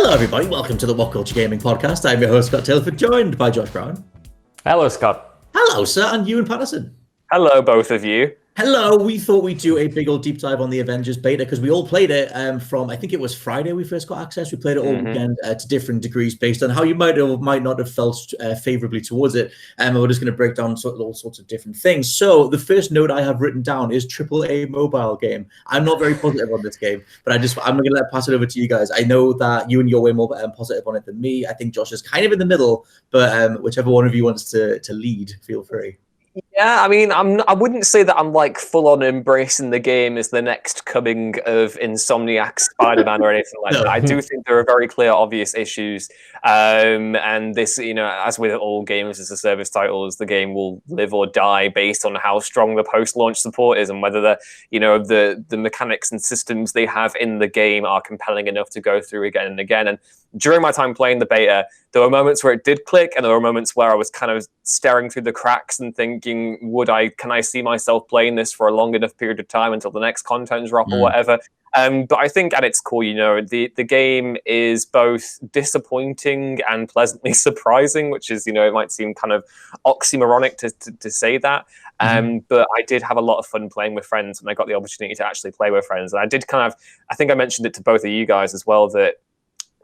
Hello, everybody. Welcome to the WhatCulture Gaming Podcast. I'm your host, Scott Tilford, joined by Josh Brown. Hello, Scott. Hello, sir, and Ewan Patterson. Hello, both of you. Hello. We thought we'd do a big old deep dive on the Avengers beta because we all played it from, I think it was Friday we first got access. We played it all weekend to different degrees based on how you might or might not have felt favorably towards it. And we're just going to break down all sorts of different things. So the first note I have written down is AAA mobile game. I'm not very positive on this game, but I'm going to pass it over to you guys. I know that you and you're way more positive on it than me. I think Josh is kind of in the middle, but whichever one of you wants to lead, feel free. Yeah, I mean, I wouldn't say that I'm like full on embracing the game as the next coming of Insomniac's Spider-Man or anything like that. I do think there are very clear, obvious issues, and this, as with all games as a service titles, the game will live or die based on how strong the post-launch support is and whether the mechanics and systems they have in the game are compelling enough to go through again and again. And during my time playing the beta, there were moments where it did click, and there were moments where I was kind of staring through the cracks and thinking, can I see myself playing this for a long enough period of time until the next content drop or whatever? But I think at its core, the game is both disappointing and pleasantly surprising, which is, it might seem kind of oxymoronic to say that. But I did have a lot of fun playing with friends, and I got the opportunity to actually play with friends. And I think I mentioned it to both of you guys as well, that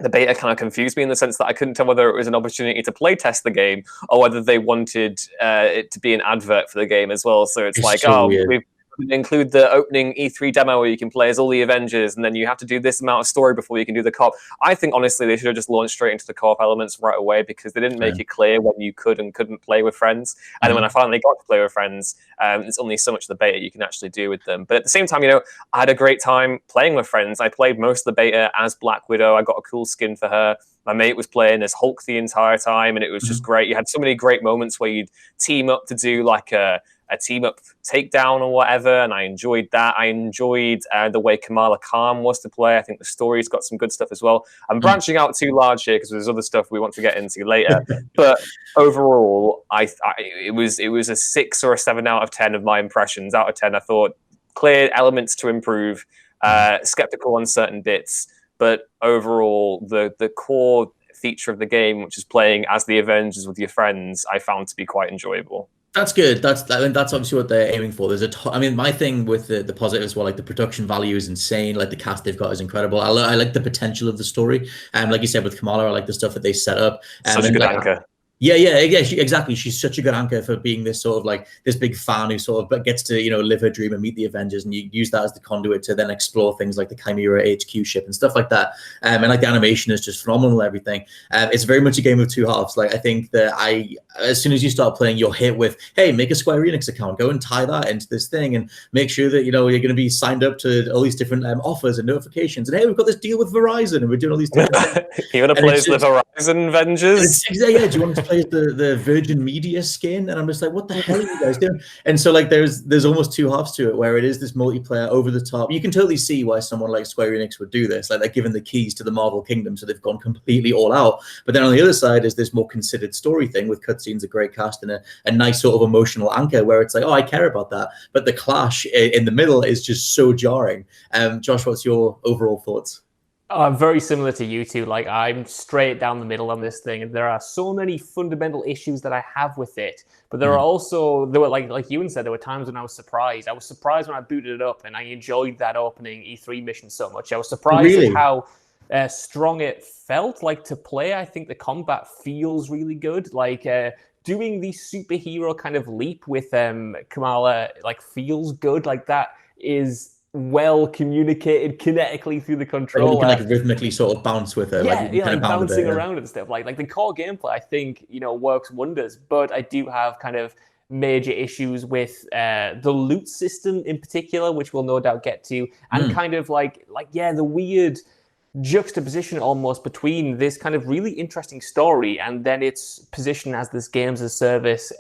the beta kind of confused me in the sense that I couldn't tell whether it was an opportunity to play test the game or whether they wanted it to be an advert for the game as well. So it's like, we've include the opening E3 demo where you can play as all the Avengers, and then you have to do this amount of story before you can do the co-op. I think, honestly, they should have just launched straight into the co-op elements right away because they didn't make it clear when you could and couldn't play with friends. And then when I finally got to play with friends, there's only so much of the beta you can actually do with them. But at the same time, I had a great time playing with friends. I played most of the beta as Black Widow. I got a cool skin for her. My mate was playing as Hulk the entire time, and it was just great. You had so many great moments where you'd team up to do like a team-up takedown or whatever, and I enjoyed that. I enjoyed the way Kamala Khan was to play. I think the story's got some good stuff as well. I'm branching out too large here because there's other stuff we want to get into later. But overall, it was a 6 or a 7 out of 10 of my impressions. Out of 10, I thought clear elements to improve, skeptical on certain bits, but overall, the core feature of the game, which is playing as the Avengers with your friends, I found to be quite enjoyable. That's good. That's obviously what they're aiming for. There's my thing with the positive as well, like the production value is insane. Like the cast they've got is incredible. I like the potential of the story. Like you said with Kamala, I like the stuff that they set up. Such a good anchor. Yeah, exactly. She's such a good anchor for being this sort of like this big fan who sort of gets to live her dream and meet the Avengers, and you use that as the conduit to then explore things like the Chimera HQ ship and stuff like that. And like the animation is just phenomenal. Everything. It's very much a game of two halves. Like I think that as soon as you start playing, you're hit with, hey, make a Square Enix account, go and tie that into this thing, and make sure that you're going to be signed up to all these different offers and notifications. And hey, we've got this deal with Verizon, and we're doing all these different things. You want to play as the Verizon Avengers? Yeah. Do you want to play as the Virgin Media skin? And I'm just like, what the hell are you guys doing? And so like there's almost two halves to it, where it is this multiplayer over the top. You can totally see why someone like Square Enix would do this. Like they're given the keys to the Marvel kingdom, so they've gone completely all out. But then on the other side is this more considered story thing with cutscenes, a great cast, and a nice sort of emotional anchor where it's like, oh, I care about that. But the clash in the middle is just so jarring. Josh, what's your overall thoughts? Very similar to you two. Like I'm straight down the middle on this thing, and there are so many fundamental issues that I have with it. But there were like Ewan said, there were times when I was surprised. I was surprised when I booted it up, and I enjoyed that opening E3 mission so much. I was surprised at how strong it felt like to play. I think the combat feels really good. Like doing the superhero kind of leap with Kamala like feels good. Like that is well communicated kinetically through the controller. You can like rhythmically sort of bounce with her, like bouncing around and stuff. Like the core gameplay, I think works wonders. But I do have kind of major issues with the loot system in particular, which we'll no doubt get to, and kind of the weird juxtaposition almost between this kind of really interesting story and then its position as this games as service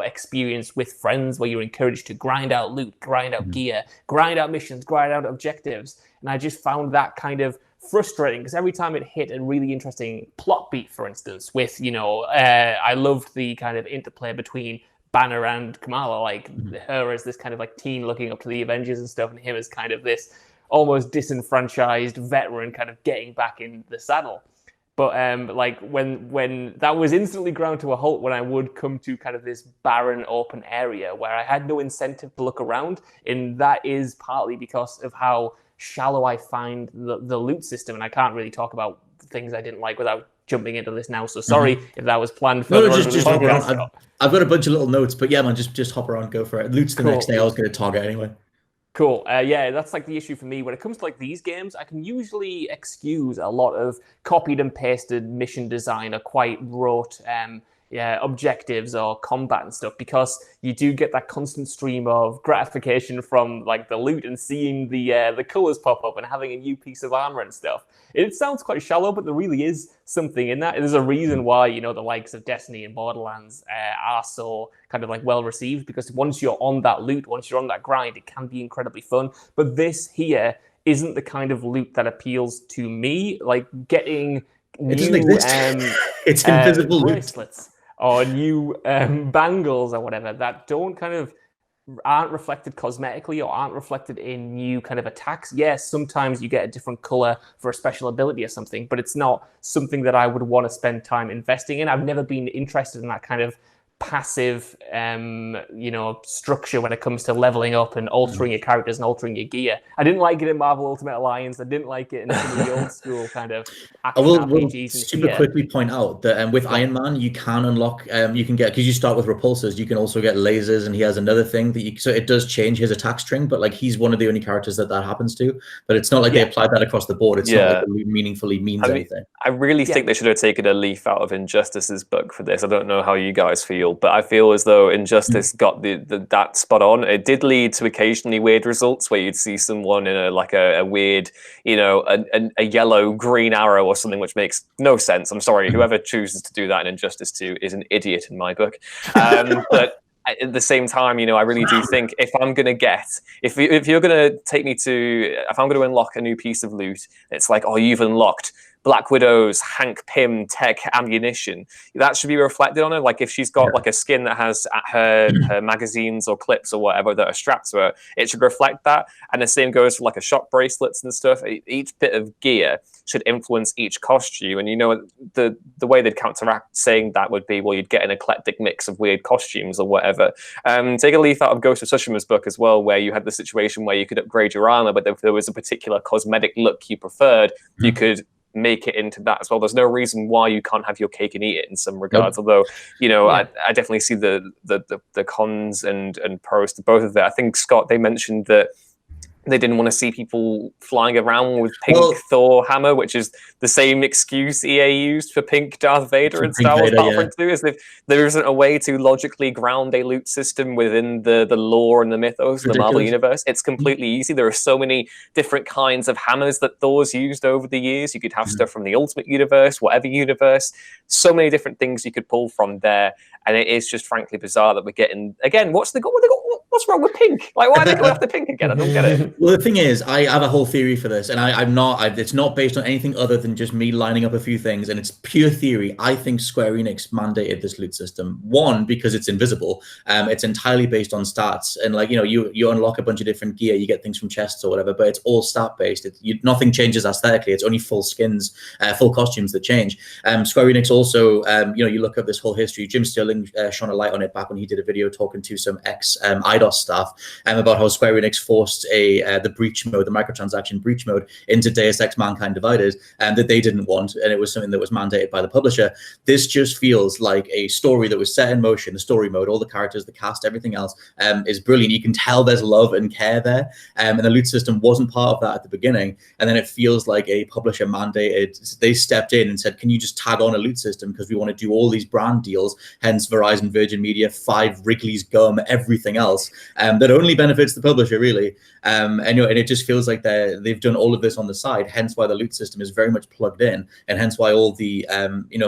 experience with friends where you're encouraged to grind out loot, grind out gear, grind out missions, grind out objectives. And I just found that kind of frustrating because every time it hit a really interesting plot beat, for instance, with I loved the kind of interplay between Banner and Kamala, like her as this kind of like teen looking up to the Avengers and stuff, and him as kind of this almost disenfranchised veteran kind of getting back in the saddle. But like when that was instantly ground to a halt when I would come to kind of this barren open area where I had no incentive to look around, and that is partly because of how shallow I find the loot system, and I can't really talk about things I didn't like without jumping into this now. So sorry if that was planned for just hop around. I've got a bunch of little notes, but yeah, man, just hop around, go for it. Loot's the next day I was going to target anyway. Cool. Yeah, that's like the issue for me. When it comes to like these games, I can usually excuse a lot of copied and pasted mission design or quite rote objectives or combat and stuff, because you do get that constant stream of gratification from like the loot and seeing the colors pop up and having a new piece of armor and stuff. It sounds quite shallow, but there really is something in that. There's a reason why, you know, the likes of Destiny and Borderlands are so kind of like well received, because once you're on that loot, once you're on that grind, it can be incredibly fun. But this here isn't the kind of loot that appeals to me. Like getting new it's invisible bracelets or new bangles or whatever that don't kind of aren't reflected cosmetically or aren't reflected in new kind of attacks. Yes, sometimes you get a different color for a special ability or something, but it's not something that I would want to spend time investing in. I've never been interested in that kind of passive structure when it comes to leveling up and altering your characters and altering your gear. I didn't like it in Marvel Ultimate Alliance. I didn't like it in some of the old school kind of action RPGs. Super quickly point out that with Iron Man you can unlock you can get, because you start with repulsors, you can also get lasers, and he has another thing that so it does change his attack string, but like he's one of the only characters that happens to, but it's not like they applied that across the board. It's not like it meaningfully means anything. I really think they should have taken a leaf out of Injustice's book for this. I don't know how you guys feel, but I feel as though Injustice got that spot on. It did lead to occasionally weird results where you'd see someone in a weird, a yellow green arrow or something, which makes no sense. I'm sorry, whoever chooses to do that in Injustice 2 is an idiot in my book. But at the same time, I really do think if I'm going to if you're going to take me to, if I'm going to unlock a new piece of loot, it's like, oh, you've unlocked Black Widow's Hank Pym tech ammunition. That should be reflected on her. Like if she's got like a skin that has her magazines or clips or whatever that are strapped to her, it should reflect that. And the same goes for like a shock bracelets and stuff. Each bit of gear should influence each costume. And the way they'd counteract saying that would be, well, you'd get an eclectic mix of weird costumes or whatever. Take a leaf out of Ghost of Tsushima's book as well, where you had the situation where you could upgrade your armor, but if there was a particular cosmetic look you preferred, you could make it into that as well. There's no reason why you can't have your cake and eat it in some regards. Although, I definitely see the cons and pros to both of that. I think, Scott, they mentioned that they didn't want to see people flying around with pink Thor hammer, which is the same excuse EA used for pink Darth Vader in Star Wars Battlefront 2, is if there isn't a way to logically ground a loot system within the lore and the mythos of the Marvel Universe. It's completely easy. There are so many different kinds of hammers that Thor's used over the years. You could have stuff from the Ultimate Universe, whatever universe. So many different things you could pull from there. And it is just frankly bizarre that we're getting, again, what's wrong with pink? Like, why are they going after pink again? I don't get it. Well, the thing is, I have a whole theory for this, and it's not based on anything other than just me lining up a few things, and it's pure theory. I think Square Enix mandated this loot system. One, because it's invisible. It's entirely based on stats, and like, you unlock a bunch of different gear, you get things from chests or whatever, but it's all stat based. Nothing changes aesthetically. It's only full skins, full costumes that change. Square Enix also, you look at this whole history. Jim Sterling shone a light on it back when he did a video talking to some ex-IDOS staff about how Square Enix forced the breach mode, the microtransaction breach mode, into Deus Ex Mankind Divided, that they didn't want, and it was something that was mandated by the publisher. This just feels like a story that was set in motion. The story mode, all the characters, the cast, everything else is brilliant. You can tell there's love and care there, and the loot system wasn't part of that at the beginning, and then it feels like a publisher mandated. They stepped in and said, can you just tag on a loot system because we want to do all these brand deals, hence Verizon, Virgin Media, 5 Wrigley's gum, everything else, that only benefits the publisher, really. And it just feels like they've done all of this on the side, hence why the loot system is very much plugged in, and hence why all the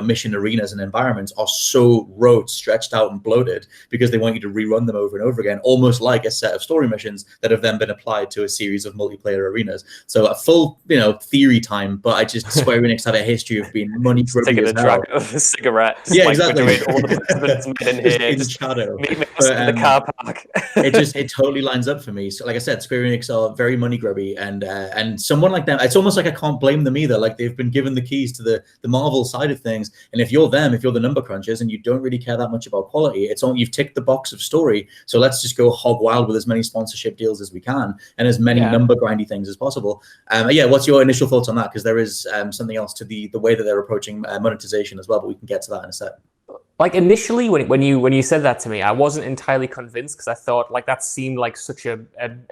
mission arenas and environments are so rote, stretched out and bloated, because they want you to rerun them over and over again, almost like a set of story missions that have then been applied to a series of multiplayer arenas. So a full theory time, but I just Square Enix have a history of being money grubbing as hell. Taking a drag of a cigarette. Yeah, exactly. All the participants in here, in shadow. meet us in the car park. it totally lines up for me. So like I said, Square Enix are very money grubby, and someone like them, it's almost like I can't blame them either. Like they've been given the keys to the Marvel side of things, and if you're the number crunchers and you don't really care that much about quality, it's on, you've ticked the box of story, so let's just go hog wild with as many sponsorship deals as we can and as many number grindy things as possible. What's your initial thoughts on that? Because there is something else to the way that they're approaching monetization as well, but we can get to that in a sec. Like initially, when you said that to me, I wasn't entirely convinced because I thought like that seemed like such a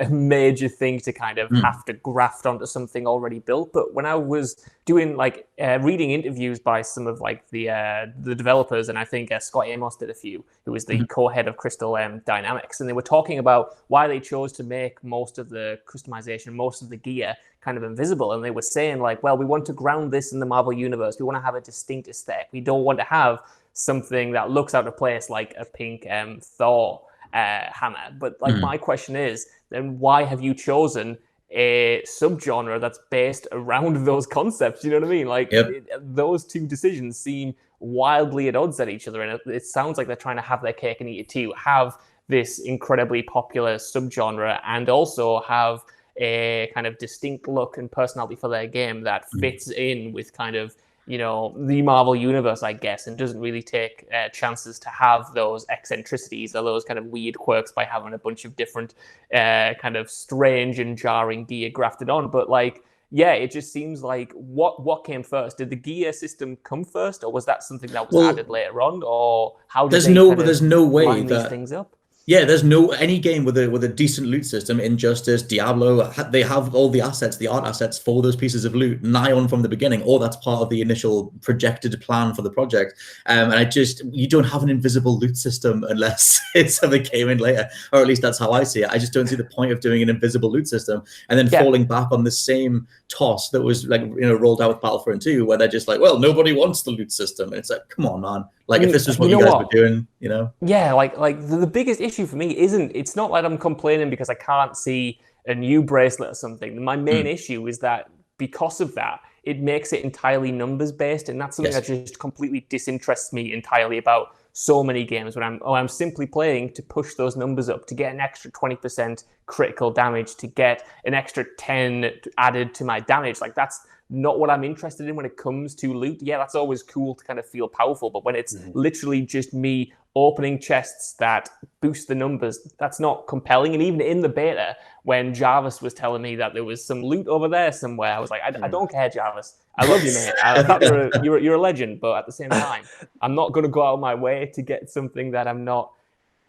major thing to kind of have to graft onto something already built. But when I was doing like reading interviews by some of like the developers, and I think Scott Amos did a few, who was the co-head of Crystal Dynamics, and they were talking about why they chose to make most of the customization, most of the gear kind of invisible. And they were saying like, well, we want to ground this in the Marvel universe. We want to have a distinct aesthetic. We don't want to have something that looks out of place like a pink Thor hammer. But like my question is, then why have you chosen a subgenre that's based around those concepts? You know what I mean? Like those two decisions seem wildly at odds at each other, and it sounds like they're trying to have their cake and eat it too. Have this incredibly popular subgenre and also have a kind of distinct look and personality for their game that fits in with kind of, you know, the Marvel universe, I guess, and doesn't really take chances to have those eccentricities or those kind of weird quirks by having a bunch of different kind of strange and jarring gear grafted on. But like, yeah, it just seems like what came first? Did the gear system come first, or was that something that was added later on, or how did there's no way line that these things up? Yeah, there's any game with a decent loot system, Injustice, Diablo, they have all the assets, the art assets for those pieces of loot nigh on from the beginning, or that's part of the initial projected plan for the project. And you don't have an invisible loot system unless it's something came in later, or at least that's how I see it. I just don't see the point of doing an invisible loot system and then falling back on the same toss that was like, you know, rolled out with Battlefront 2, where they're just like, well, nobody wants the loot system. And it's like, come on, man. Like, if this is what you guys were doing, you know? Yeah, like the biggest issue for me it's not like I'm complaining because I can't see a new bracelet or something. My main issue is that because of that, it makes it entirely numbers based, and that's something that just completely disinterests me entirely about so many games when I'm simply playing to push those numbers up, to get an extra 20% critical damage, to get an extra 10 added to my damage. Like, that's not what I'm interested in when it comes to loot. Yeah, that's always cool to kind of feel powerful, but when it's literally just me opening chests that boost the numbers, that's not compelling. And even in the beta, when Jarvis was telling me that there was some loot over there somewhere, I was like, I don't care, Jarvis. I love you, mate. I thought you're a legend, but at the same time, I'm not going to go out of my way to get something that I'm not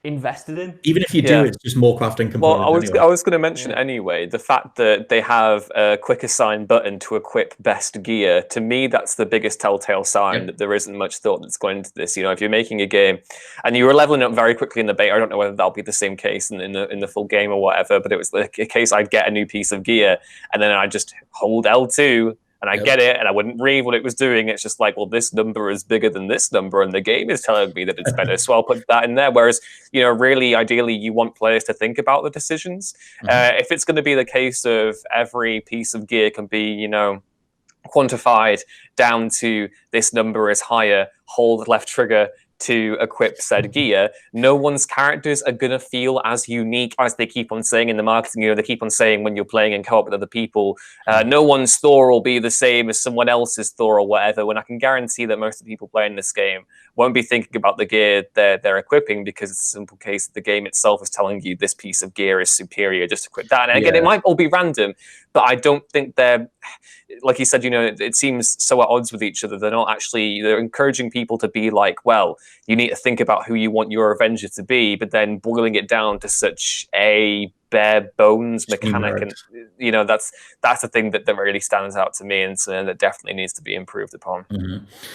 invested in. Even if you do, it's just more crafting components. Well, I was going to mention anyway, the fact that they have a quick assign button to equip best gear, to me, that's the biggest telltale sign that there isn't much thought that's going into this. You know, if you're making a game and you were leveling up very quickly in the beta, I don't know whether that'll be the same case in the full game or whatever, but it was like a case I'd get a new piece of gear and then I just hold L2 and I get it, and I wouldn't read what it was doing. It's just like, well, this number is bigger than this number, and the game is telling me that it's better, so I'll put that in there. Whereas, you know, really, ideally, you want players to think about the decisions. If it's going to be the case of every piece of gear can be, you know, quantified down to this number is higher, hold left trigger to equip said gear, no one's characters are going to feel as unique as they keep on saying in the marketing. You know, they keep on saying when you're playing in co-op with other people, no one's Thor will be the same as someone else's Thor or whatever, when I can guarantee that most of the people playing this game won't be thinking about the gear they're equipping, because it's a simple case that the game itself is telling you this piece of gear is superior, just equip that. And again, it might all be random, but I don't think they're, like you said, you know, it seems so at odds with each other. They're encouraging people to be like, well, you need to think about who you want your Avenger to be, but then boiling it down to such a bare bones mechanic, and you know, that's the thing that really stands out to me, and so that definitely needs to be improved upon.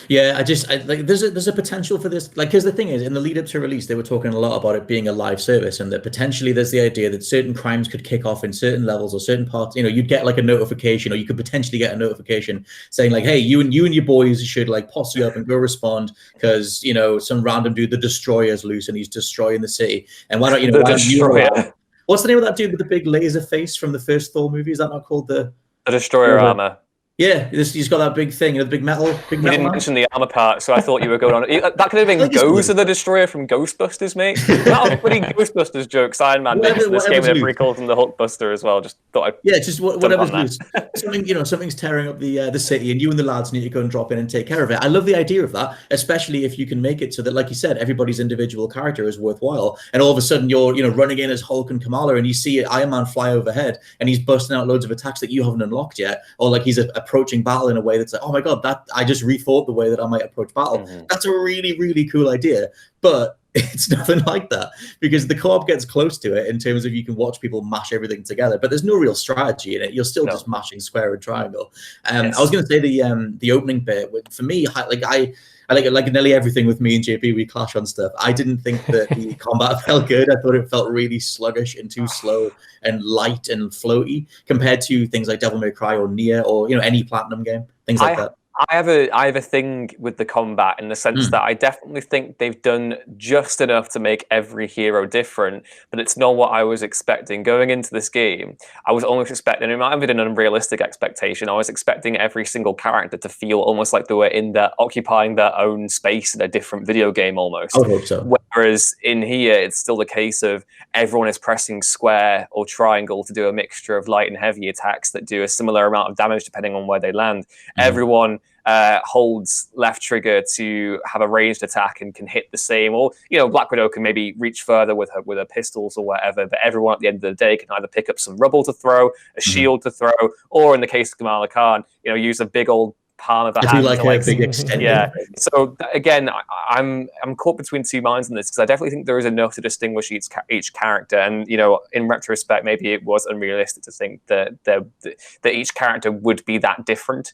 Yeah, like there's a potential for this, like, because the thing is, in the lead up to release, they were talking a lot about it being a live service, and that potentially there's the idea that certain crimes could kick off in certain levels or certain parts. You know, you'd get like a notification, or you could potentially get a notification saying like, hey, you and your boys should like posse up and go respond, because, you know, some random dude, the Destroyer's loose and he's destroying the city, and why don't you know, the Destroyer. What's the name of that dude with the big laser face from the first Thor movie? Is that not called the Destroyer armor? Yeah, he's got that big thing, the big metal. You didn't mention the armor part, so I thought you were going on. That could have been Gozer the Destroyer from Ghostbusters, mate. Not a funny Ghostbusters jokes Iron Man makes in this game, and everybody calls him the Hulkbuster as well. Just thought just whatever's loose. Something's tearing up the city, and you and the lads need to go and drop in and take care of it. I love the idea of that, especially if you can make it so that, like you said, everybody's individual character is worthwhile. And all of a sudden, you're running in as Hulk and Kamala, and you see Iron Man fly overhead, and he's busting out loads of attacks that you haven't unlocked yet, or like he's approaching battle in a way that's like, oh my god, that I just rethought the way that I might approach battle. That's a really, really cool idea, but it's nothing like that, because the co-op gets close to it in terms of you can watch people mash everything together, but there's no real strategy in it. You're still just mashing square and triangle. I was going to say the opening bit for me, I like nearly everything with me and JP, we clash on stuff. I didn't think that the combat felt good. I thought it felt really sluggish and too slow and light and floaty compared to things like Devil May Cry or Nier or any Platinum game, things like that. I have a thing with the combat in the sense that I definitely think they've done just enough to make every hero different, but it's not what I was expecting. Going into this game, I was almost expecting, it might have been an unrealistic expectation, I was expecting every single character to feel almost like they were occupying their own space in a different video game almost. I hope so. Whereas in here, it's still the case of everyone is pressing square or triangle to do a mixture of light and heavy attacks that do a similar amount of damage depending on where they land. Everyone holds left trigger to have a ranged attack and can hit the same, or Black Widow can maybe reach further with her pistols or whatever, but everyone at the end of the day can either pick up some rubble to throw, a shield to throw, or in the case of Kamala Khan, use a big old palm of a hand. Like a big extended. Yeah. So again, I'm caught between two minds in this, because I definitely think there is enough to distinguish each character, and in retrospect, maybe it was unrealistic to think that each character would be that different.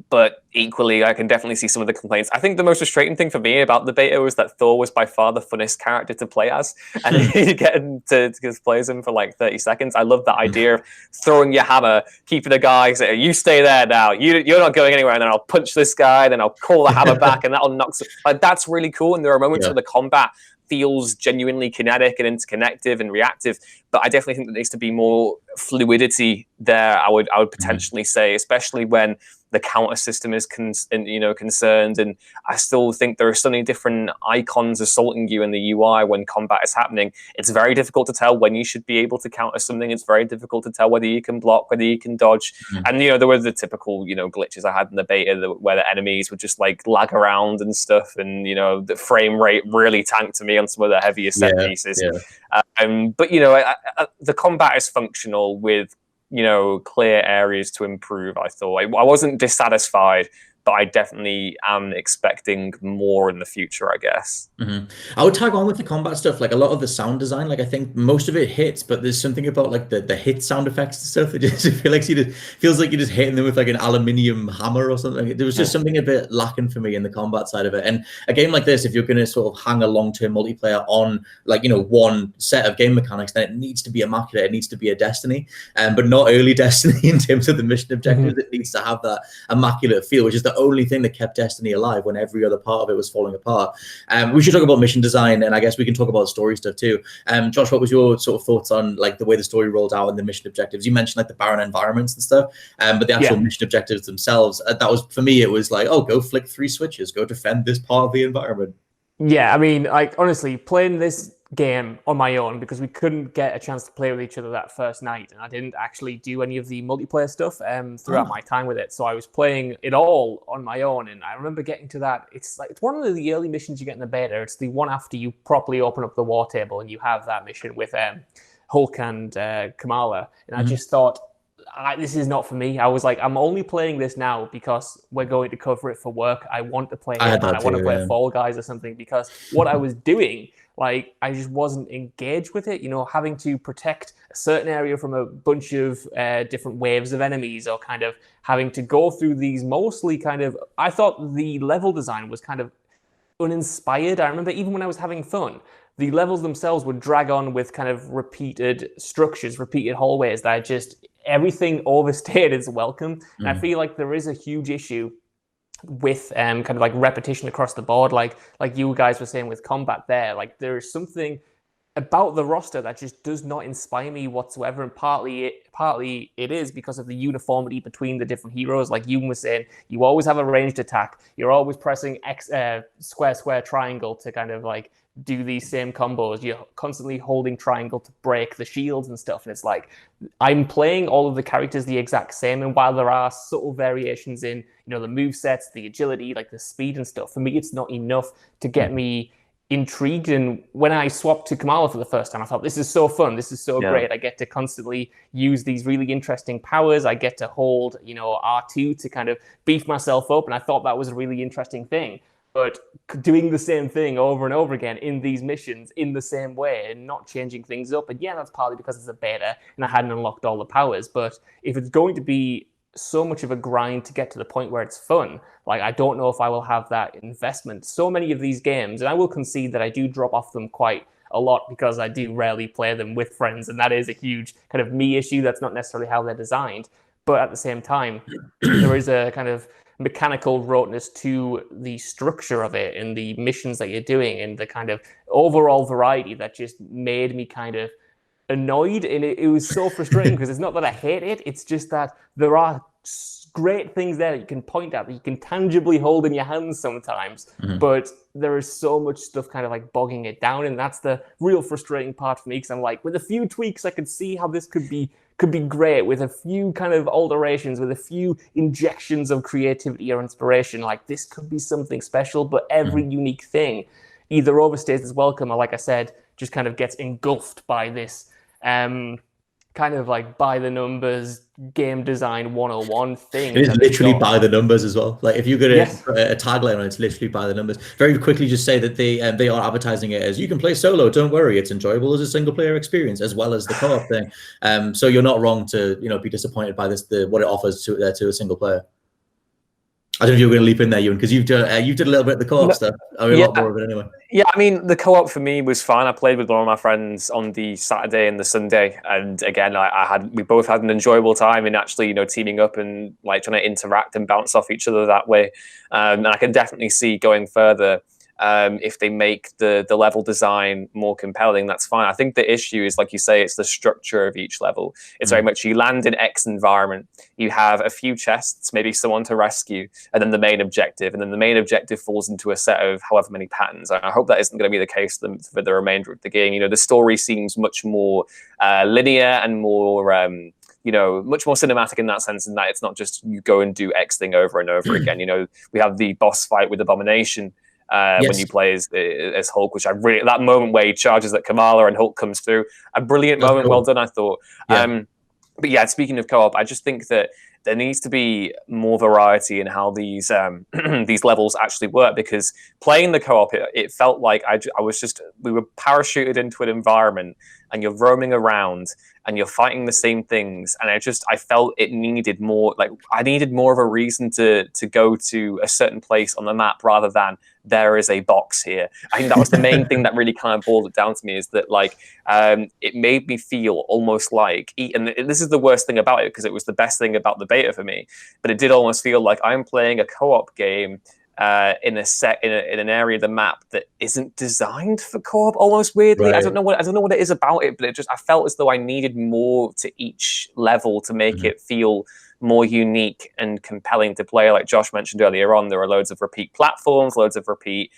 But equally, I can definitely see some of the complaints. I think the most frustrating thing for me about the beta was that Thor was by far the funnest character to play as, and you get to play as him for like 30 seconds. I love that idea of throwing your hammer, keeping a guy, say, you stay there now, you're not going anywhere, and then I'll punch this guy, then I'll call the hammer back, and that'll knock. That's really cool, and there are moments where the combat feels genuinely kinetic and interconnective and reactive, but I definitely think there needs to be more fluidity there. I would potentially say, especially when the counter system is concerned, and I still think there are so many different icons assaulting you in the UI when combat is happening. It's very difficult to tell when you should be able to counter something. It's very difficult to tell whether you can block, whether you can dodge. And there were the typical glitches I had in the beta where the enemies would just like lag around and stuff, and the frame rate really tanked to me on some of the heavier set pieces. But the combat is functional with clear areas to improve. I thought I wasn't dissatisfied, but I definitely am expecting more in the future, I guess. I would tag on with the combat stuff, like a lot of the sound design, like I think most of it hits, but there's something about like the hit sound effects and stuff that just feels like you're just hitting them with like an aluminium hammer or something. There was just something a bit lacking for me in the combat side of it. And a game like this, if you're going to sort of hang a long-term multiplayer on like one set of game mechanics, then it needs to be immaculate. It needs to be a Destiny, but not early Destiny in terms of the mission objectives. It needs to have that immaculate feel, which is the only thing that kept Destiny alive when every other part of it was falling apart. We should talk about mission design, and I guess we can talk about story stuff too. Josh, what was your sort of thoughts on like the way the story rolled out and the mission objectives? You mentioned like the barren environments and stuff, but the actual mission objectives themselves, that was, for me, it was like, oh, go flick 3 switches, go defend this part of the environment. Yeah, I mean, like honestly, playing this game on my own, because we couldn't get a chance to play with each other that first night, and I didn't actually do any of the multiplayer stuff throughout my time with it, so I was playing it all on my own. And I remember getting to that, it's one of the early missions you get in the beta. It's the one after you properly open up the war table and you have that mission with Hulk and Kamala, and I just thought, this is not for me. I was like, I'm only playing this now because we're going to cover it for work. I want to play it, I want to play Fall Guys or something, because what I was doing, like, I just wasn't engaged with it, having to protect a certain area from a bunch of different waves of enemies, or kind of having to go through these mostly kind of, I thought the level design was kind of uninspired. I remember even when I was having fun, the levels themselves would drag on with kind of repeated structures, repeated hallways that just, everything overstayed its welcome. And I feel like there is a huge issue with kind of like repetition across the board, like you guys were saying with combat there. Like there is something about the roster that just does not inspire me whatsoever, and partly it is because of the uniformity between the different heroes. Like you was saying, you always have a ranged attack. You're always pressing X, square, triangle to kind of like do these same combos. You're constantly holding triangle to break the shields and stuff. And it's like, I'm playing all of the characters the exact same. And while there are subtle variations in, the movesets, the agility, like the speed and stuff, for me, it's not enough to get me intrigued. And when I swapped to Kamala for the first time, I thought, this is so fun. This is so great. I get to constantly use these really interesting powers. I get to hold, R2 to kind of beef myself up. And I thought that was a really interesting thing. But doing the same thing over and over again in these missions in the same way and not changing things up. And yeah, that's partly because it's a beta and I hadn't unlocked all the powers. But if it's going to be so much of a grind to get to the point where it's fun, like I don't know if I will have that investment. So many of these games, and I will concede that I do drop off them quite a lot because I do rarely play them with friends. And that is a huge kind of me issue. That's not necessarily how they're designed. But at the same time, there is a kind of mechanical roteness to the structure of it and the missions that you're doing and the kind of overall variety that just made me kind of annoyed. And it was so frustrating because it's not that I hate it, it's just that there are great things there that you can point at, that you can tangibly hold in your hands sometimes, but there is so much stuff kind of like bogging it down, and that's the real frustrating part for me, because I'm like, with a few tweaks I could see how this could be great, with a few kind of alterations, with a few injections of creativity or inspiration, like this could be something special. But every unique thing either overstays its welcome or, like I said, just kind of gets engulfed by this kind of like by the numbers game design 101 thing. It is literally by the numbers as well. Like if you get a tagline on it, it's literally by the numbers. Very quickly just say that they are advertising it as, you can play solo, don't worry, it's enjoyable as a single player experience as well as the co-op thing. So you're not wrong to be disappointed by this, what it offers to a single player. I don't know if you were going to leap in there, Ewan, because you did a little bit of the co-op stuff. I mean, a lot more of it anyway. Yeah, I mean, the co-op for me was fine. I played with one of my friends on the Saturday and the Sunday, and again, we both had an enjoyable time in actually, teaming up and like trying to interact and bounce off each other that way. And I can definitely see going further. If they make the level design more compelling, that's fine. I think the issue is, like you say, it's the structure of each level. It's very much, you land in X environment, you have a few chests, maybe someone to rescue, and then the main objective. And then the main objective falls into a set of however many patterns. I hope that isn't going to be the case for the remainder of the game. The story seems much more linear and more much more cinematic in that sense, in that it's not just you go and do X thing over and over again. We have the boss fight with Abomination, when you play as Hulk, which I really, that moment where he charges at Kamala and Hulk comes through, a brilliant moment. Cool. Well done, I thought. Yeah. But yeah, speaking of co-op, I just think that there needs to be more variety in how these these levels actually work, because playing the co-op, it felt like we were parachuted into an environment and you're roaming around and you're fighting the same things, and I felt it needed more. Like, I needed more of a reason to go to a certain place on the map rather than there is a box here. I think that was the main thing that really kind of boiled it down to me, is that like it made me feel almost like, and this is the worst thing about it because it was the best thing about the beta for me, but it did almost feel like I'm playing a co-op game in an area of the map that isn't designed for co-op, almost weirdly. Right. I don't know what it is about it, but I felt as though I needed more to each level to make it feel more unique and compelling to play. Like Josh mentioned earlier on, there are loads of repeat platforms, loads of repeat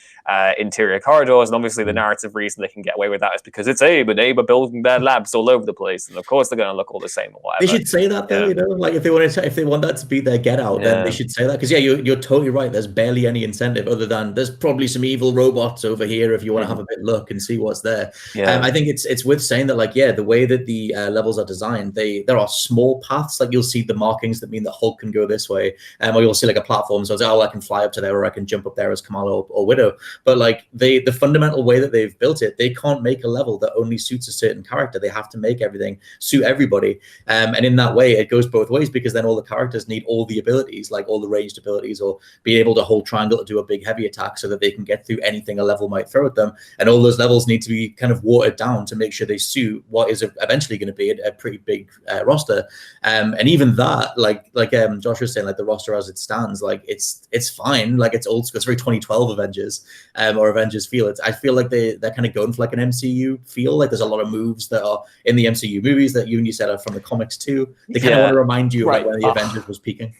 interior corridors, and obviously the narrative reason they can get away with that is because it's Abe, and Abe are building their labs all over the place, and of course they're going to look all the same or whatever. They should say that though, like if they want that to be their get out, then they should say that, because you're totally right. There's barely any incentive other than there's probably some evil robots over here if you want to have a bit of look and see what's there. I think it's worth saying that, like, the way that the levels are designed, there are small paths. Like, you'll see the markings that mean that Hulk can go this way, or you'll see like a platform, so it's I can fly up to there, or I can jump up there as Kamala or Widow. But like the fundamental way that they've built it, they can't make a level that only suits a certain character. They have to make everything suit everybody, and in that way it goes both ways, because then all the characters need all the abilities, like all the ranged abilities, or be able to hold triangle to do a big heavy attack so that they can get through anything a level might throw at them. And all those levels need to be kind of watered down to make sure they suit what is eventually going to be a pretty big roster. And even that, like Josh was saying, like the roster as it stands, like it's fine. Like it's old school. It's very 2012 Avengers, or Avengers feel. I feel like they're kind of going for like an MCU feel. Like there's a lot of moves that are in the MCU movies that you said are from the comics too. They kind of want to remind you of like when the Avengers was peaking.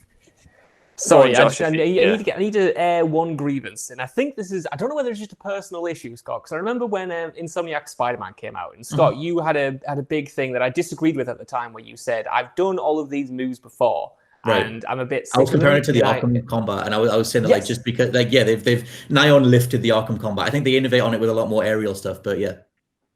Sorry, Josh, I need to air one grievance, and I think this is, I don't know whether it's just a personal issue, Scott, because I remember when Insomniac Spider-Man came out, and Scott, you had a big thing that I disagreed with at the time, where you said, I've done all of these moves before, and I'm a bit sick. I was comparing it to the Arkham combat, and I was saying that like just because like they've Nyon lifted the Arkham combat. I think they innovate on it with a lot more aerial stuff, but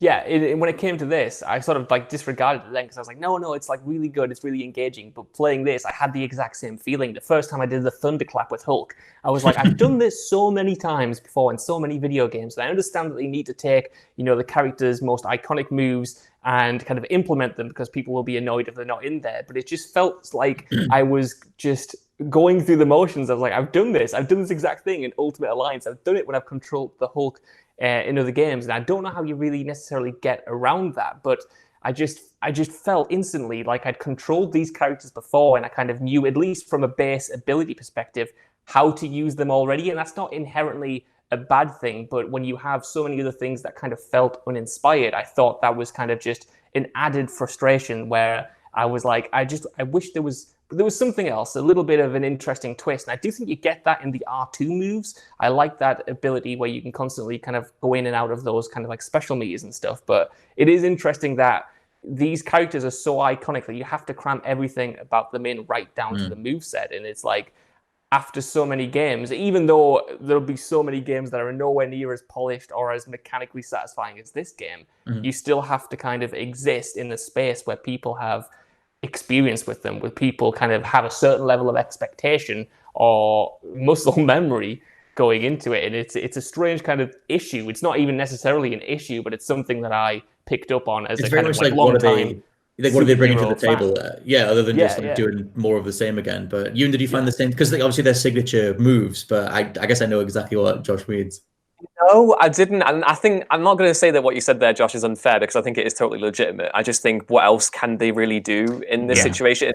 when it came to this, I sort of like disregarded it then because I was like, no, it's like really good, it's really engaging. But playing this, I had the exact same feeling. The first time I did the thunderclap with Hulk, I was like, I've done this so many times before in so many video games. And I understand that they need to take, the character's most iconic moves and kind of implement them because people will be annoyed if they're not in there. But it just felt like I was just going through the motions. I was like, I've done this exact thing in Ultimate Alliance. I've done it when I've controlled the Hulk in other games, and I don't know how you really necessarily get around that, but I just felt instantly like I'd controlled these characters before, and I kind of knew, at least from a base ability perspective, how to use them already, and that's not inherently a bad thing, but when you have so many other things that kind of felt uninspired, I thought that was kind of just an added frustration where I was like, I wish there was something else, a little bit of an interesting twist. And I do think you get that in the R2 moves. I like that ability where you can constantly kind of go in and out of those kind of like special meters and stuff. But it is interesting that these characters are so iconic that you have to cram everything about them in right down to the moveset. And it's like, after so many games, even though there'll be so many games that are nowhere near as polished or as mechanically satisfying as this game, you still have to kind of exist in the space where people have experience with them, where people kind of have a certain level of expectation or muscle memory going into it. And it's a strange kind of issue. It's not even necessarily an issue, but it's something that I picked up on as a kind of like long time. What are they bringing to the table? Other than just doing more of the same again. But did you find the same? Because obviously they're signature moves, but I guess I know exactly what Josh means. No, I didn't. And I think I'm not going to say that what you said there, Josh, is unfair, because I think it is totally legitimate. I just think, what else can they really do in this situation?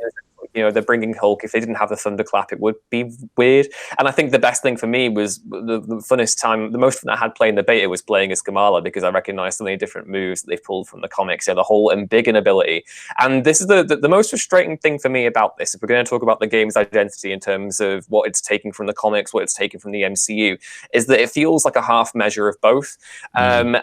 They're bringing Hulk. If they didn't have the thunderclap, it would be weird. And I think the best thing for me was the funnest time, the most fun I had playing the beta was playing as Kamala, because I recognized so many different moves that they've pulled from the comics. The whole embiggen ability. And this is the most frustrating thing for me about this. If we're going to talk about the game's identity in terms of what it's taking from the comics, what it's taking from the MCU, is that it feels like a half measure of both. And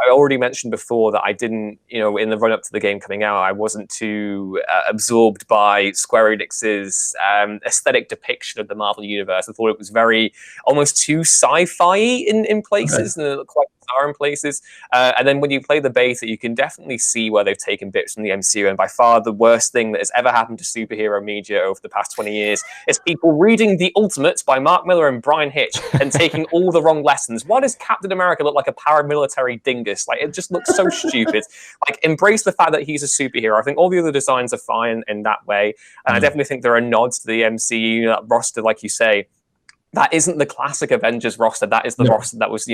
I already mentioned before that I didn't, in the run-up to the game coming out, I wasn't too absorbed by Square Enix's aesthetic depiction of the Marvel Universe. I thought it was very, almost too sci-fi in places, and quite bizarre in places. And then when you play the beta, you can definitely see where they've taken bits from the MCU. And by far the worst thing that has ever happened to superhero media over the past 20 years is people reading The Ultimates by Mark Miller and Brian Hitch and taking all the wrong lessons. Why does Captain America look like a paramilitary dingus? Like, it just looks so stupid. Like, embrace the fact that he's a superhero. I think all the other designs are fine in that way. And I definitely think there are nods to the MCU, that roster, like you say. That isn't the classic Avengers roster. That is the roster that was,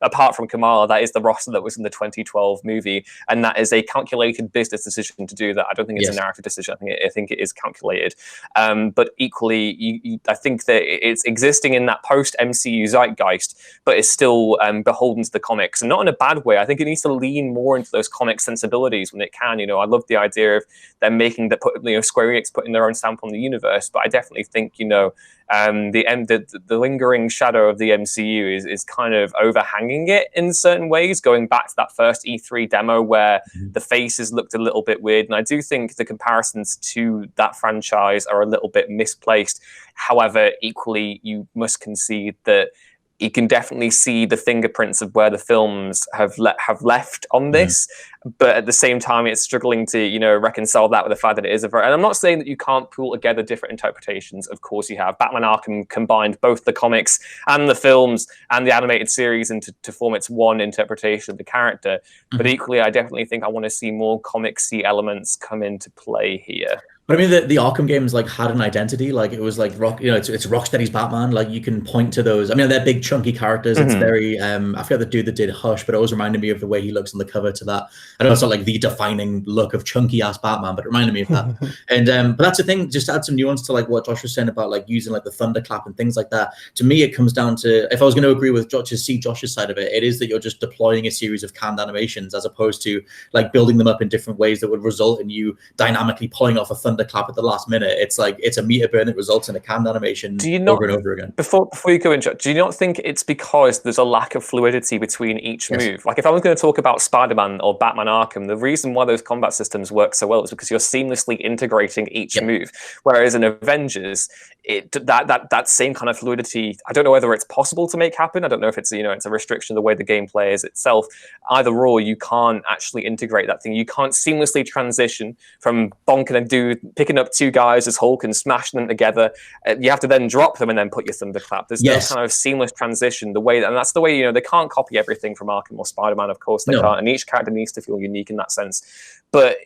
apart from Kamala, that is the roster that was in the 2012 movie. And that is a calculated business decision to do that. I don't think it's a narrative decision. I think it is calculated. But equally, I think that it's existing in that post-MCU zeitgeist, but it's still beholden to the comics. And not in a bad way. I think it needs to lean more into those comic sensibilities when it can. I love the idea of them making Square Enix putting their own stamp on the universe. But I definitely think, the lingering shadow of the MCU is kind of overhanging it in certain ways, going back to that first E3 demo where the faces looked a little bit weird. And I do think the comparisons to that franchise are a little bit misplaced. However, equally, you must concede that you can definitely see the fingerprints of where the films have left on this, but at the same time, it's struggling to reconcile that with the fact that it is and I'm not saying that you can't pull together different interpretations. Of course, you have. Batman Arkham combined both the comics and the films and the animated series into to form its one interpretation of the character. But equally, I definitely think I want to see more comicsy elements come into play here. But I mean, the Arkham games like had an identity. Like it was like it's Rocksteady's Batman. Like you can point to those. I mean, they're big chunky characters. It's very I forget the dude that did Hush, but it always reminded me of the way he looks on the cover to that. I know it's not like the defining look of chunky ass Batman, but it reminded me of that. And but that's the thing. Just to add some nuance to like what Josh was saying about like using like the thunderclap and things like that. To me, it comes down to, if I was going to agree with Josh, to see Josh's side of it, it is that you're just deploying a series of canned animations as opposed to like building them up in different ways that would result in you dynamically pulling off a thunderclap at the last minute. It's like it's a meter burn that results in a canned animation over and over again. Before you go in, do you not think it's because there's a lack of fluidity between each move? Like if I was going to talk about Spider-Man or Batman Arkham, the reason why those combat systems work so well is because you're seamlessly integrating each move. Whereas in Avengers, that same kind of fluidity, I don't know whether it's possible to make happen. I don't know if it's it's a restriction of the way the game plays itself. Either or, you can't actually integrate that thing. You can't seamlessly transition from bonking a dude, picking up two guys as Hulk and smashing them together. You have to then drop them and then put your thunderclap. There's no kind of seamless transition. And that's the way they can't copy everything from Arkham or Spider-Man. Of course they can't, and each character needs to feel unique in that sense. But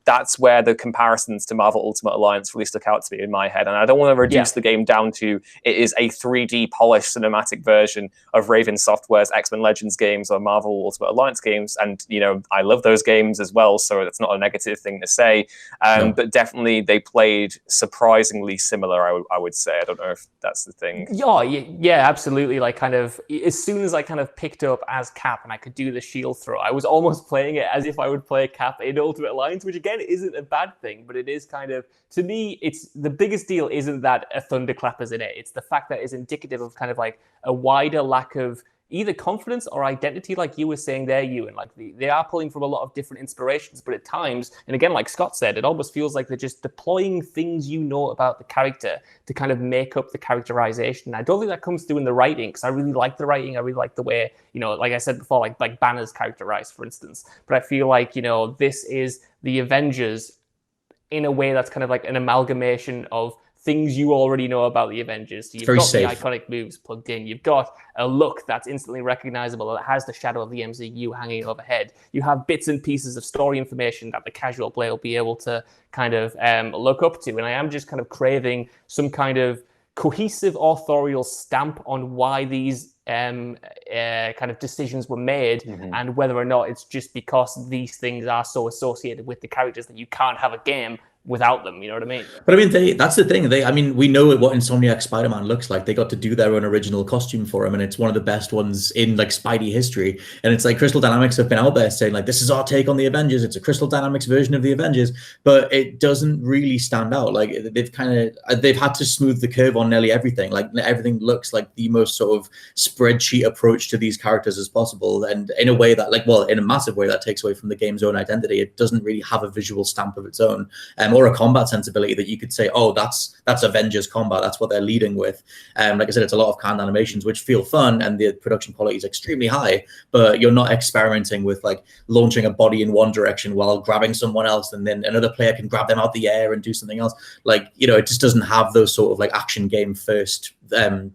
that's where the comparisons to Marvel Ultimate Alliance really stuck out to me in my head. And I don't want to reduce the game down to it is a 3D polished cinematic version of Raven Software's X-Men Legends games or Marvel Ultimate Alliance games. And I love those games as well, so it's not a negative thing to say. But definitely they played surprisingly similar. I would say. I don't know if that's the thing. Yeah, absolutely. Like kind of as soon as I kind of picked up as Cap and I could do the shield throw, I was almost playing it as if I would play Cap in Ultimate Alliance, which again isn't a bad thing, but it is kind of, to me, it's the biggest deal isn't that a thunderclap is in it. It's the fact that it's indicative of kind of like a wider lack of either confidence or identity, like you were saying there, Ewan. Like they are pulling from a lot of different inspirations, but at times, and again, like Scott said, it almost feels like they're just deploying things about the character to kind of make up the characterization. I don't think that comes through in the writing, because I really like the writing. I really like the way, like I said before, like Banner's characterized, for instance. But I feel like, this is the Avengers in a way that's kind of like an amalgamation of things you already know about the Avengers. So you've got the iconic moves plugged in. You've got a look that's instantly recognizable, that has the shadow of the MCU hanging overhead. You have bits and pieces of story information that the casual player will be able to kind of look up to. And I am just kind of craving some kind of cohesive authorial stamp on why these kind of decisions were made, and whether or not it's just because these things are so associated with the characters that you can't have a game without them, you know what I mean? But I mean, that's the thing. We know what Insomniac Spider-Man looks like. They got to do their own original costume for him, and it's one of the best ones in like Spidey history. And it's like Crystal Dynamics have been out there saying like, this is our take on the Avengers. It's a Crystal Dynamics version of the Avengers, but it doesn't really stand out. Like they've had to smooth the curve on nearly everything. Like everything looks like the most sort of spreadsheet approach to these characters as possible, and in a way that in a massive way that takes away from the game's own identity. It doesn't really have a visual stamp of its own. Or a combat sensibility that you could say, oh, that's Avengers combat. That's what they're leading with. Like I said, it's a lot of canned animations which feel fun, and the production quality is extremely high, but you're not experimenting with like launching a body in one direction while grabbing someone else, and then another player can grab them out the air and do something else. Like, it just doesn't have those sort of like action game first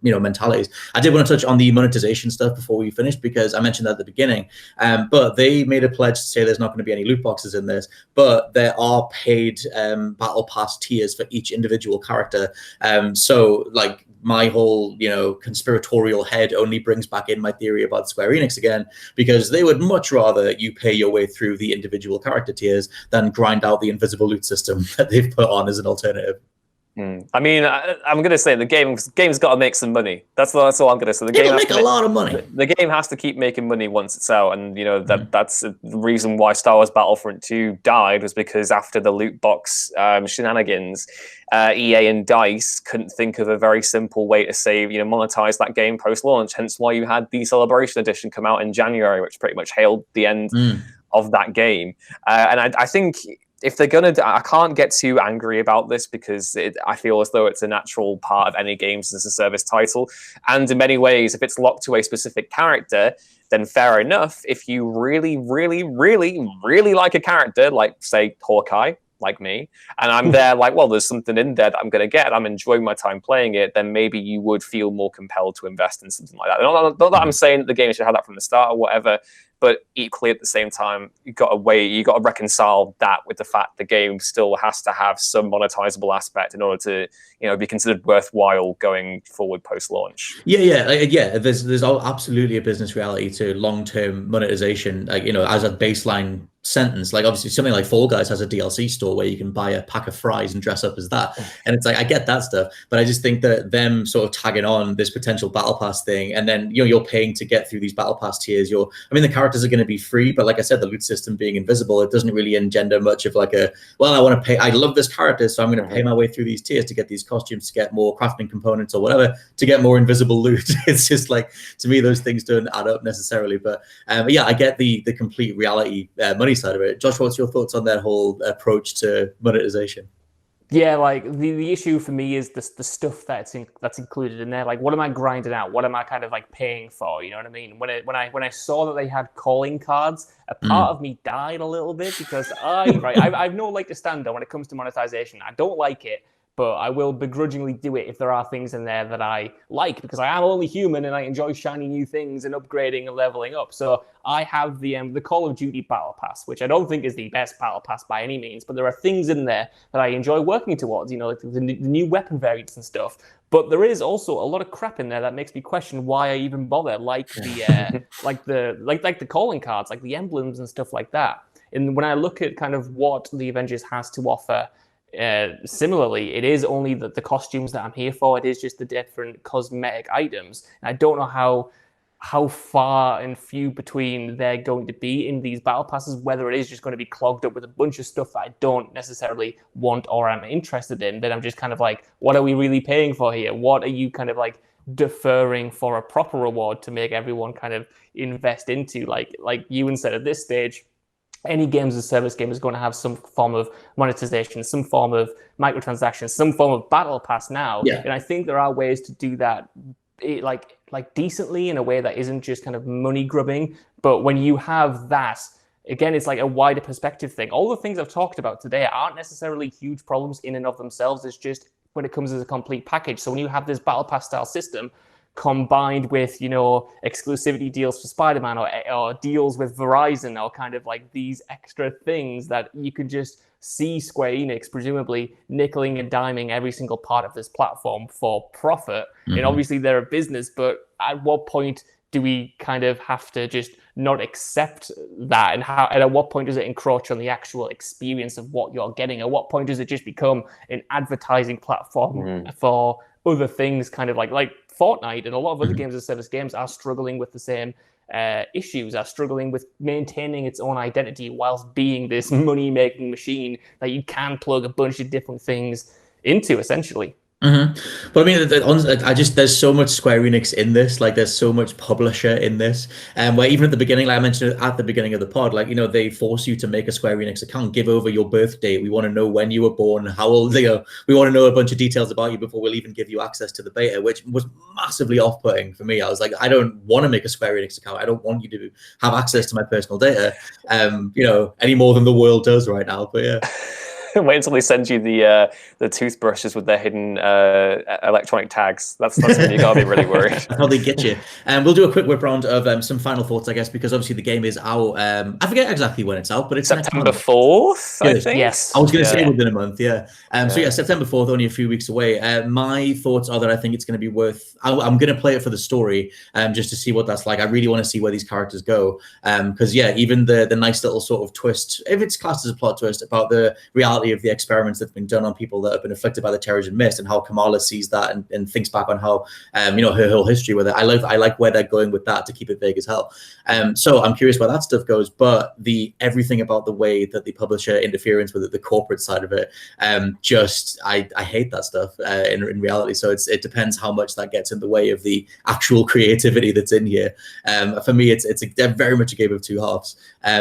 mentalities. I did want to touch on the monetization stuff before we finished, because I mentioned that at the beginning, but they made a pledge to say there's not going to be any loot boxes in this, but there are paid battle pass tiers for each individual character. So like my whole conspiratorial head only brings back in my theory about Square Enix again, because they would much rather you pay your way through the individual character tiers than grind out the invisible loot system that they've put on as an alternative. I mean, I'm going to say the game's got to make some money. That's all I'm going to say. It'll make a lot of money. The game has to keep making money once it's out, and that's the reason why Star Wars Battlefront 2 died, was because after the loot box shenanigans, EA and DICE couldn't think of a very simple way to save, monetize that game post-launch. Hence why you had the Celebration Edition come out in January, which pretty much hailed the end of that game. And I think, if they're I can't get too angry about this, because I feel as though it's a natural part of any games as a service title. And in many ways, if it's locked to a specific character, then fair enough. If you really, really, really, really like a character, like say Hawkeye, like me, and I'm there like, well, there's something in there that I'm going to get, and I'm enjoying my time playing it, then maybe you would feel more compelled to invest in something like that. Not that I'm saying that the game should have that from the start or whatever, but equally at the same time, you got to reconcile that with the fact the game still has to have some monetizable aspect in order to, be considered worthwhile going forward post-launch. Yeah. There's absolutely a business reality to long-term monetization, as a baseline sentence. Like, obviously something like Fall Guys has a DLC store where you can buy a pack of fries and dress up as that, and it's like, I get that stuff, but I just think that them sort of tagging on this potential battle pass thing, and then you're paying to get through these battle pass tiers. The characters are going to be free, but like I said, the loot system being invisible, it doesn't really engender much of like I want to pay, I love this character, so I'm going to pay my way through these tiers to get these costumes, to get more crafting components or whatever, to get more invisible loot. It's just like, to me, those things don't add up necessarily. But I get the complete reality money side of it. Josh, what's your thoughts on that whole approach to monetization? Yeah, like the issue for me is the stuff that's included in there. Like, what am I grinding out? What am I kind of like paying for? You know what I mean? When I saw that they had calling cards, a part of me died a little bit, because I've no leg to stand on when it comes to monetization. I don't like it, but I will begrudgingly do it if there are things in there that I like, because I am only human and I enjoy shiny new things and upgrading and leveling up. So I have the Call of Duty Battle Pass, which I don't think is the best Battle Pass by any means, but there are things in there that I enjoy working towards, like the new weapon variants and stuff. But there is also a lot of crap in there that makes me question why I even bother, like the like the calling cards, like the emblems and stuff like that. And when I look at kind of what the Avengers has to offer, similarly, it is only the costumes that I'm here for. It is just the different cosmetic items. And I don't know how far and few between they're going to be in these battle passes, whether it is just going to be clogged up with a bunch of stuff that I don't necessarily want or am interested in. Then I'm just kind of like, what are we really paying for here? What are you kind of like deferring for a proper reward to make everyone kind of invest into? Like Ewan said, at this stage, any games as a service game is going to have some form of monetization, some form of microtransactions, some form of battle pass now. Yeah. And I think there are ways to do that like decently, in a way that isn't just kind of money grubbing. But when you have that, again, it's like a wider perspective thing. All the things I've talked about today aren't necessarily huge problems in and of themselves. It's just when it comes as a complete package. So when you have this battle pass style system combined with, exclusivity deals for Spider-Man or deals with Verizon, or kind of like these extra things that you could just see Square Enix presumably nickeling and diming every single part of this platform for profit. And obviously they're a business, but at what point do we kind of have to just not accept that? And at what point does it encroach on the actual experience of what you're getting? At what point does it just become an advertising platform for other things, kind of like Fortnite and a lot of other games as service games are struggling with the same issues, are struggling with maintaining its own identity whilst being this money-making machine that you can plug a bunch of different things into, essentially. But I mean, there's so much Square Enix in this. Like, there's so much publisher in this, and where even at the beginning, like I mentioned at the beginning of the pod, like, they force you to make a Square Enix account, give over your birth date. We want to know when you were born, how old you are. We want to know a bunch of details about you before we'll even give you access to the beta, which was massively off-putting for me. I was like, I don't want to make a Square Enix account. I don't want you to have access to my personal data, any more than the world does right now. But yeah. Wait until they send you the toothbrushes with their hidden electronic tags. That's when you gotta be really worried. That's how they get you. And we'll do a quick whip round of some final thoughts, I guess, because obviously the game is out. I forget exactly when it's out, but it's September 4th, I think. Yes. I was going to say within a month, yeah. So yeah, September 4th, only a few weeks away. My thoughts are that I think it's going to be worth... I'm going to play it for the story, just to see what that's like. I really want to see where these characters go. Because, yeah, even the nice little sort of twist, if it's classed as a plot twist, about the reality of the experiments that have been done on people that have been afflicted by the Terrigen Mist, and how Kamala sees that and thinks back on how her whole history with it. I like where they're going with that, to keep it vague as hell. So I'm curious where that stuff goes. But everything about the way that the publisher interference with it, the corporate side of it, I hate that stuff in reality. So it depends how much that gets in the way of the actual creativity that's in here. For me, it's very much a game of two halves.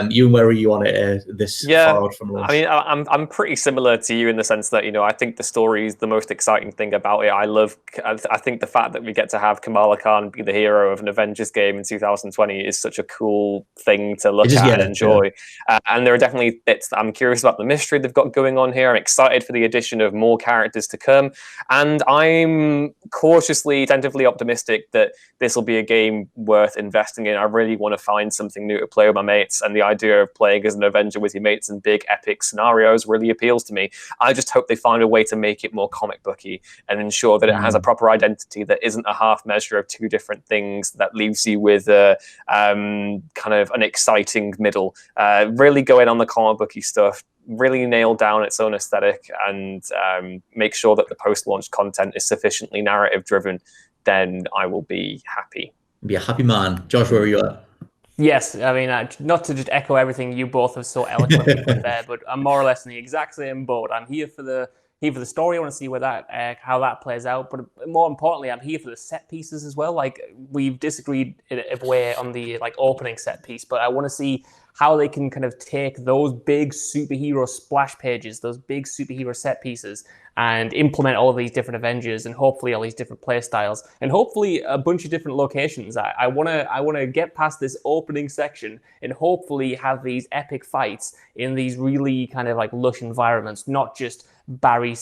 You, where are you on it this far out from launch? I mean, I'm pretty pretty similar to you in the sense that, I think the story is the most exciting thing about it. I think the fact that we get to have Kamala Khan be the hero of an Avengers game in 2020 is such a cool thing to look at and enjoy. Yeah. And there are definitely bits that I'm curious about the mystery they've got going on here. I'm excited for the addition of more characters to come. And I'm cautiously, tentatively optimistic that this will be a game worth investing in. I really want to find something new to play with my mates, and the idea of playing as an Avenger with your mates in big epic scenarios really appeals to me. I just hope they find a way to make it more comic booky and ensure that it has a proper identity that isn't a half measure of two different things that leaves you with kind of an exciting middle. Really go in on the comic booky stuff, really nail down its own aesthetic, and make sure that the post-launch content is sufficiently narrative driven, then I will be happy. Be a happy man. Josh, where are you at? Yes, I mean, not to just echo everything you both have so eloquently put there, but I'm more or less in the exact same boat. I'm here for the story. I want to see where how that plays out, but more importantly, I'm here for the set pieces as well. Like, we've disagreed in a way on the opening set piece, but I want to see how they can kind of take those big superhero splash pages, those big superhero set pieces, and implement all of these different Avengers and hopefully all these different play styles and hopefully a bunch of different locations. I wanna get past this opening section and hopefully have these epic fights in these really kind of lush environments, not just barren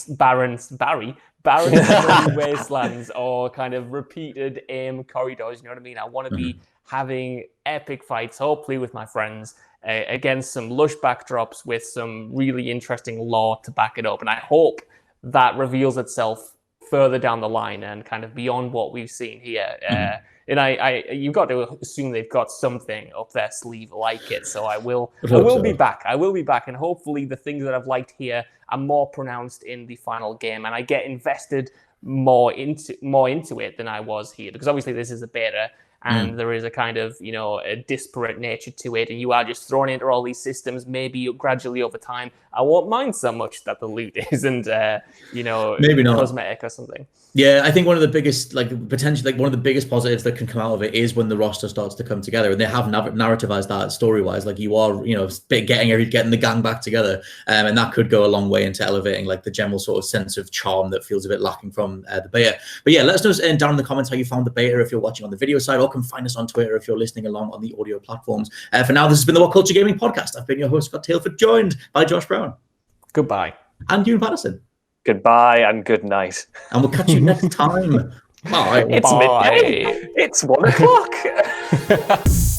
wastelands or kind of repeated aim corridors. You know what I mean? I want to be having epic fights, hopefully with my friends, against some lush backdrops with some really interesting lore to back it up. And I hope that reveals itself further down the line and kind of beyond what we've seen here. And you've got to assume they've got something up their sleeve like it. So I will be back. I will be back, and hopefully the things that I've liked here are more pronounced in the final game, and I get invested more into it than I was here, because obviously this is a beta. And there is a kind of, a disparate nature to it. And you are just thrown into all these systems, maybe gradually over time. I won't mind so much that the loot isn't, maybe not cosmetic or something. Yeah, I think one of the biggest, potentially, one of the biggest positives that can come out of it is when the roster starts to come together, and they have narrativized that story-wise. You are, getting the gang back together, and that could go a long way into elevating the general sort of sense of charm that feels a bit lacking from the beta. But yeah, let us know down in the comments how you found the beta if you're watching on the video side, or come find us on Twitter if you're listening along on the audio platforms. For now, this has been the WhatCulture Gaming Podcast. I've been your host, Scott Tailford, joined by Josh Brown. Goodbye. And Ewan Patterson. Goodbye and good night. And we'll catch you next time. Bye. It's midday. It's 1:00.